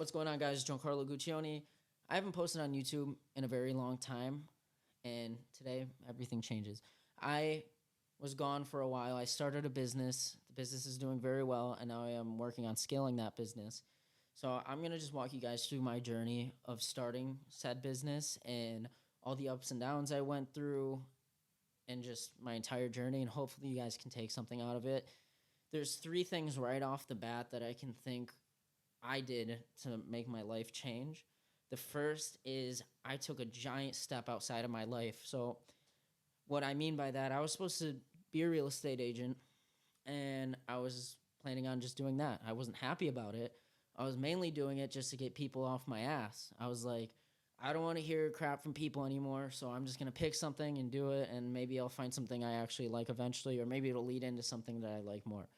What's going on, guys? Giancarlo Guccione. I haven't posted on YouTube in a very long time, and today everything changes. I was gone for a while. I started a business. The business is doing very well, and now I am working on scaling that business. So I'm gonna just walk you guys through my journey of starting said business and all the ups and downs I went through, and just my entire journey. And hopefully, you guys can take something out of it. There's three things right off the bat that I can think I did to make my life change. The first is I took a giant step outside of my life. So, what I mean by that, I was supposed to be a real estate agent, and I was planning on just doing that. I wasn't happy about it. I was mainly doing it just to get people off my ass. I was like, I don't want to hear crap from people anymore, so I'm just going to pick something and do it, and maybe I'll find something I actually like eventually, or maybe it'll lead into something that I like more.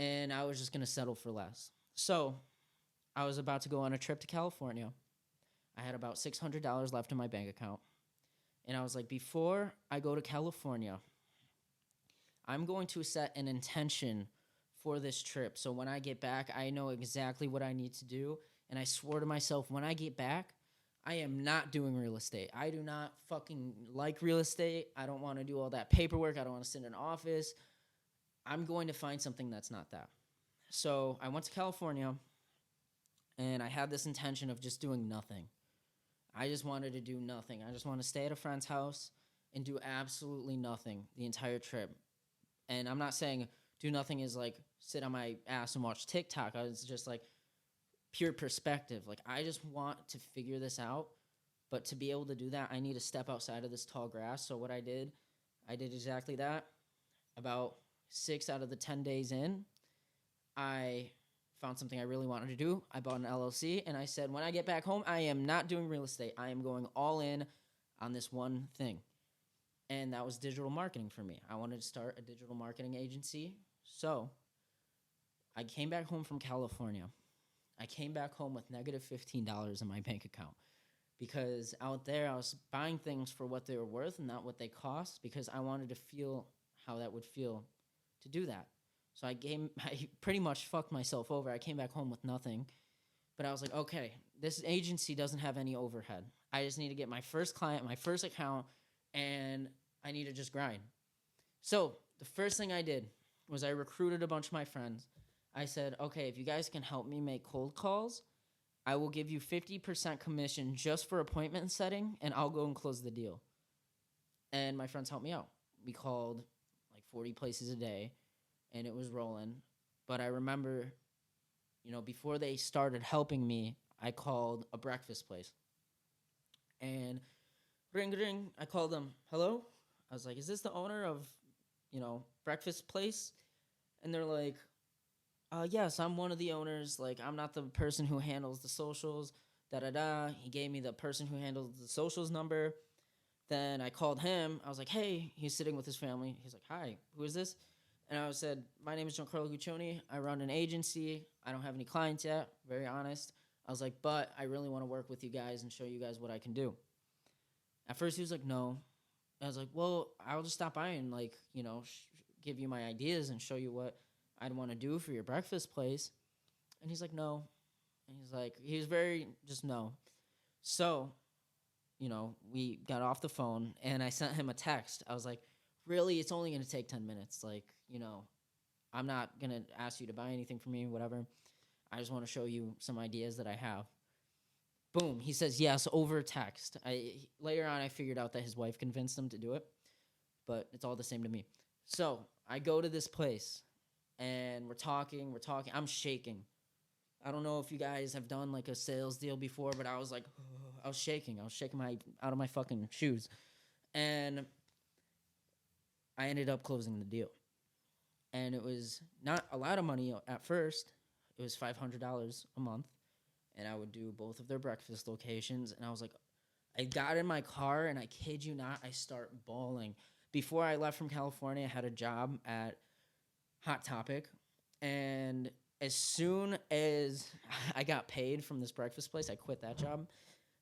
And I was just going to settle for less. So I was about to go on a trip to California. I had about $600 left in my bank account. And I was like, before I go to California, I'm going to set an intention for this trip. So when I get back, I know exactly what I need to do. And I swore to myself, when I get back, I am not doing real estate. I do not fucking like real estate. I don't want to do all that paperwork. I don't want to sit in an office. I'm going to find something that's not that. So I went to California, and I had this intention of just doing nothing. I just wanted to do nothing. I just want to stay at a friend's house and do absolutely nothing the entire trip. And I'm not saying do nothing is like sit on my ass and watch TikTok. I was just like pure perspective. Like, I just want to figure this out. But to be able to do that, I need to step outside of this tall grass. So what I did exactly that. About 6 out of the 10 days in, I found something I really wanted to do. I bought an LLC, and I said, when I get back home, I am not doing real estate. I am going all in on this one thing. And that was digital marketing for me. I wanted to start a digital marketing agency. So I came back home from California. I came back home with negative $15 in my bank account, because out there I was buying things for what they were worth and not what they cost, because I wanted to feel how that would feel to do that. So I pretty much fucked myself over. I came back home with nothing. But I was like, okay, this agency doesn't have any overhead. I just need to get my first client, my first account, and I need to just grind. So the first thing I did was I recruited a bunch of my friends. I said, okay, if you guys can help me make cold calls, I will give you 50% commission just for appointment setting, and I'll go and close the deal. And my friends helped me out. We called like 40 places a day, and it was rolling. But I remember, before they started helping me, I called a breakfast place. And ring, ring, I called them, hello? I was like, is this the owner of, breakfast place? And they're like, yes, I'm one of the owners. Like, I'm not the person who handles the socials, da-da-da. He gave me the person who handles the socials number. Then I called him. I was like, hey, he's sitting with his family. He's like, hi, who is this? And I said, my name is Giancarlo Guccione. I run an agency. I don't have any clients yet, very honest. I was like, but I really want to work with you guys and show you guys what I can do. At first, he was like, no. I was like, well, I'll just stop by and, give you my ideas and show you what I'd want to do for your breakfast place. And he's like, no. And he was very just no. So, we got off the phone, and I sent him a text. I was like, really, it's only going to take 10 minutes. I'm not going to ask you to buy anything from me, whatever. I just want to show you some ideas that I have. Boom. He says yes over text. Later on, I figured out that his wife convinced him to do it, but it's all the same to me. So I go to this place, and we're talking. I'm shaking. I don't know if you guys have done like a sales deal before, but I was like, I was shaking out of my fucking shoes. And I ended up closing the deal. And it was not a lot of money at first. It was $500 a month. And I would do both of their breakfast locations. And I was like, I got in my car, and I kid you not, I start bawling. Before I left from California, I had a job at Hot Topic. And as soon as I got paid from this breakfast place, I quit that job.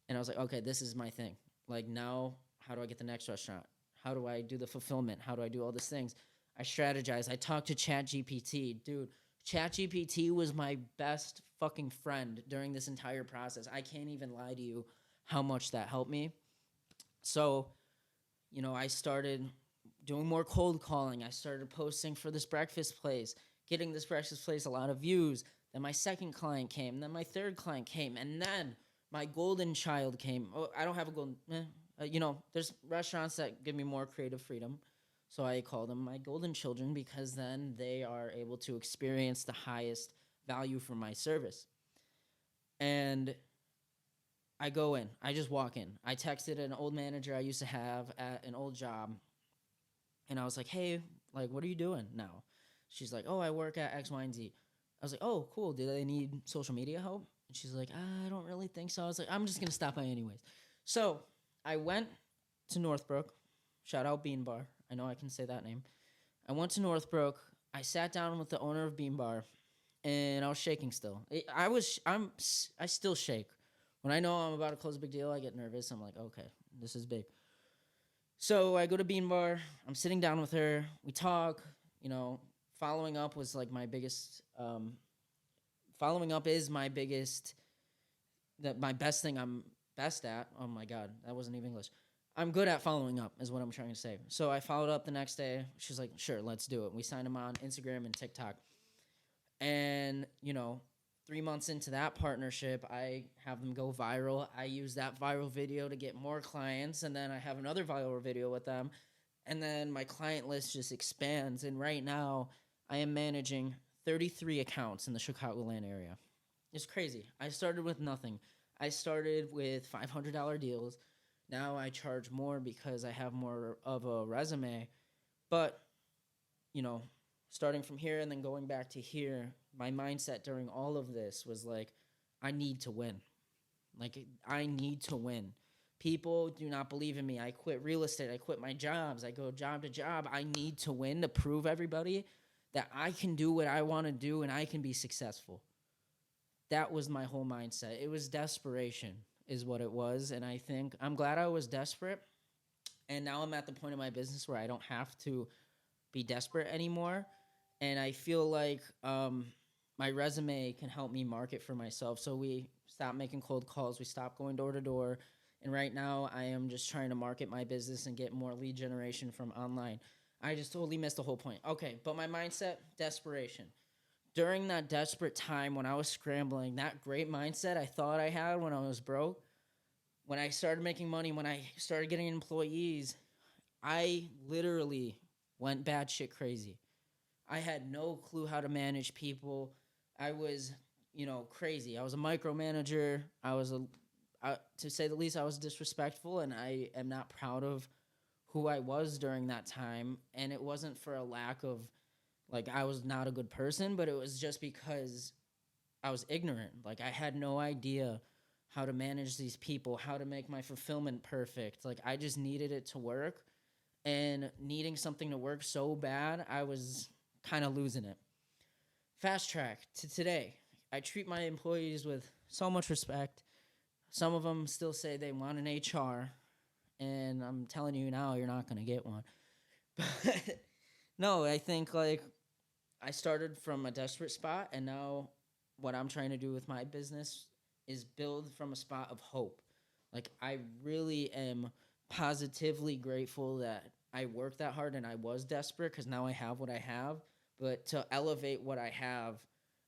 And I was like, okay, this is my thing. Like, now, how do I get the next restaurant? How do I do the fulfillment? How do I do all these things? I strategized. I talked to ChatGPT. Dude, ChatGPT was my best fucking friend during this entire process. I can't even lie to you how much that helped me. So, I started doing more cold calling. I started posting for this breakfast place, getting this breakfast place a lot of views. Then my second client came. Then my third client came. And then my golden child came. Oh, I don't have a golden. There's restaurants that give me more creative freedom. So I call them my golden children because then they are able to experience the highest value from my service. And I go in. I just walk in. I texted an old manager I used to have at an old job. And I was like, hey, like, what are you doing now? She's like, oh, I work at X, Y, and Z. I was like, oh, cool. Do they need social media help? And she's like, I don't really think so. I was like, I'm just going to stop by anyways. So I went to Northbrook. Shout out Bean Bar. I know I can say that name. I went to Northbrook. I sat down with the owner of Bean Bar, and I was shaking still. I still shake. When I know I'm about to close a big deal, I get nervous. I'm like, okay, this is big. So I go to Bean Bar. I'm sitting down with her. We talk. Following up was like my biggest. Following up is my biggest. My best thing I'm best at. Oh my God, that wasn't even English. I'm good at following up, is what I'm trying to say. So I followed up the next day. She's like, sure, let's do it. We signed him on Instagram and TikTok. And, 3 months into that partnership, I have them go viral. I use that viral video to get more clients. And then I have another viral video with them. And then my client list just expands. And right now, I am managing 33 accounts in the Chicagoland area. It's crazy. I started with nothing. I started with $500 deals. Now I charge more because I have more of a resume. But, starting from here and then going back to here, my mindset during all of this was like, I need to win. Like, I need to win. People do not believe in me. I quit real estate. I quit my jobs. I go job to job. I need to win to prove everybody that I can do what I want to do and I can be successful. That was my whole mindset. It was desperation is what it was. And I think I'm glad I was desperate. And now I'm at the point of my business where I don't have to be desperate anymore. And I feel like my resume can help me market for myself. So we stopped making cold calls. We stopped going door to door. And right now I am just trying to market my business and get more lead generation from online. I just totally missed the whole point. Okay, but my mindset, desperation. During that desperate time when I was scrambling, that great mindset I thought I had when I was broke, when I started making money, when I started getting employees, I literally went batshit crazy. I had no clue how to manage people. I was, crazy. I was a micromanager. To say the least, I was disrespectful, and I am not proud of who I was during that time. And it wasn't for a lack of, like, I was not a good person, but it was just because I was ignorant. Like, I had no idea how to manage these people, how to make my fulfillment perfect. Like, I just needed it to work, and needing something to work so bad, I was kind of losing it. Fast track to today. I treat my employees with so much respect. Some of them still say they want an HR, and I'm telling you now, you're not going to get one. But no, I think, like, I started from a desperate spot, and now what I'm trying to do with my business is build from a spot of hope. Like, I really am positively grateful that I worked that hard and I was desperate because now I have what I have. But to elevate what I have,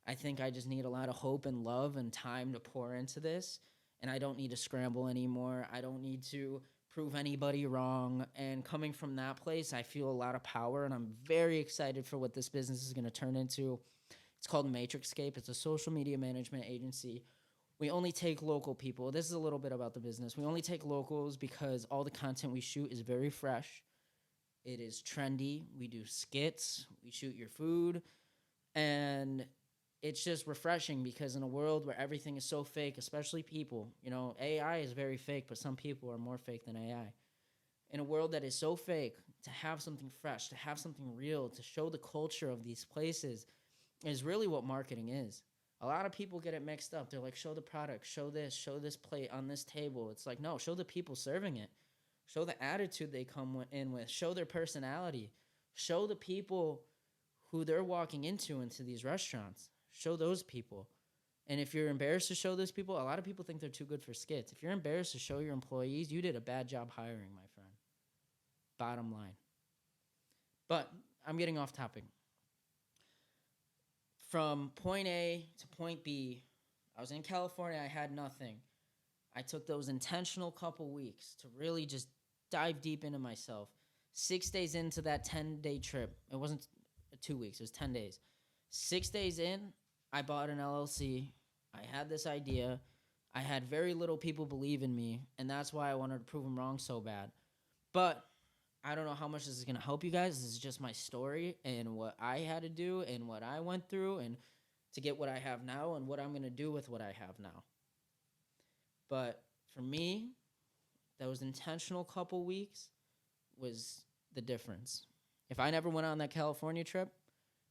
I think I just need a lot of hope and love and time to pour into this. And I don't need to scramble anymore. I don't need to prove anybody wrong. And coming from that place, I feel a lot of power, and I'm very excited for what this business is going to turn into. It's called Matrixscape. It's a social media management agency. We only take local people. This is a little bit about the business. We only take locals because all the content we shoot is very fresh. It is trendy. We do skits. We shoot your food. And it's just refreshing because in a world where everything is so fake, especially people, AI is very fake, but some people are more fake than AI. In a world that is so fake, to have something fresh, to have something real, to show the culture of these places is really what marketing is. A lot of people get it mixed up. They're like, show the product, show this plate on this table. It's like, no, show the people serving it. Show the attitude they come in with. Show their personality. Show the people who they're walking into these restaurants. Show those people. And if you're embarrassed to show those people, a lot of people think they're too good for skits. If you're embarrassed to show your employees, you did a bad job hiring, my friend. Bottom line. But I'm getting off topic. From point A to point B, I was in California, I had nothing. I took those intentional couple weeks to really just dive deep into myself. 6 days into that 10-day trip, it wasn't 2 weeks, it was 10 days. 6 days in, I bought an LLC. I had this idea. I had very little people believe in me, and that's why I wanted to prove them wrong so bad. But I don't know how much this is going to help you guys. This is just my story and what I had to do and what I went through and to get what I have now and what I'm going to do with what I have now. But for me, those intentional couple weeks was the difference. If I never went on that California trip,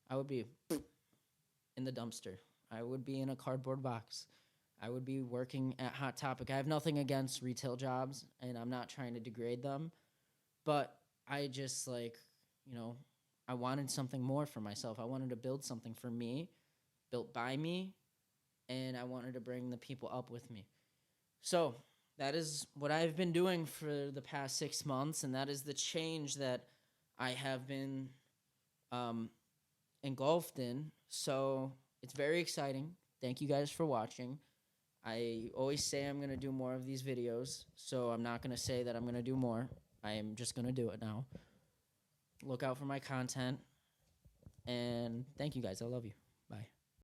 I would be in the dumpster. I would be in a cardboard box. I would be working at Hot Topic. I have nothing against retail jobs, and I'm not trying to degrade them. But I just, I wanted something more for myself. I wanted to build something for me, built by me, and I wanted to bring the people up with me. So that is what I've been doing for the past 6 months, and that is the change that I have been engulfed in. So it's very exciting. Thank you guys for watching. I always say I'm going to do more of these videos, so I'm not going to say that I'm going to do more. I am just going to do it now. Look out for my content, and thank you guys. I love you.